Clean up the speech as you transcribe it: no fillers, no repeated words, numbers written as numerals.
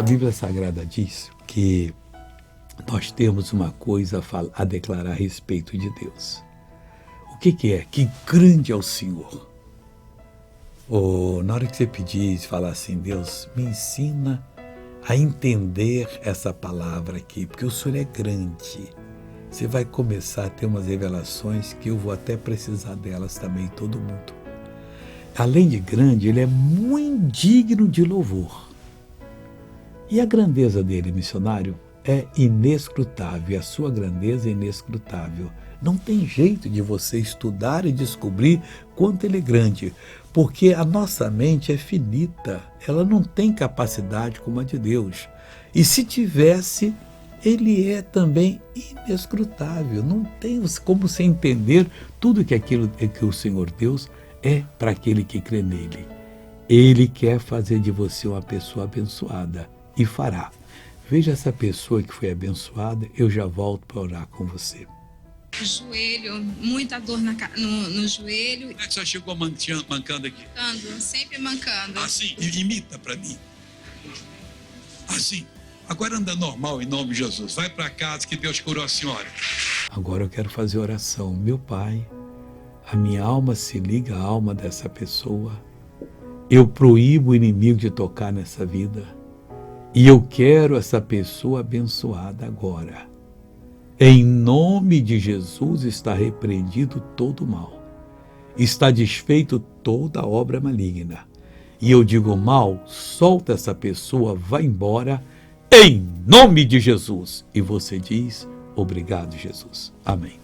A Bíblia Sagrada diz que nós temos uma coisa a declarar a respeito de Deus. O que é? Que grande é o Senhor. Na hora que você pedir e falar assim, Deus, me ensina a entender essa palavra aqui, porque o Senhor é grande. Você vai começar a ter umas revelações que eu vou até precisar delas também, todo mundo. Além de grande, ele é muito digno de louvor. E a grandeza dele, missionário, é inescrutável. A sua grandeza é inescrutável. Não tem jeito de você estudar e descobrir quanto ele é grande, porque a nossa mente é finita, ela não tem capacidade como a de Deus. E se tivesse, ele é também inescrutável. Não tem como você entender tudo que aquilo que o Senhor Deus é para aquele que crê nele. Ele quer fazer de você uma pessoa abençoada e fará. Veja essa pessoa que foi abençoada, eu já volto para orar com você. Joelho, muita dor no joelho. Como é que você chegou mancando aqui? Mancando, sempre mancando. Assim, imita para mim. Assim. Agora anda normal em nome de Jesus. Vai para casa que Deus curou a senhora. Agora eu quero fazer oração. Meu Pai, a minha alma se liga à alma dessa pessoa. Eu proíbo o inimigo de tocar nessa vida. E eu quero essa pessoa abençoada agora. Em nome de Jesus está repreendido todo o mal. Está desfeito toda obra maligna. E eu digo, mal, solta essa pessoa, vai embora, em nome de Jesus. E você diz, obrigado, Jesus. Amém.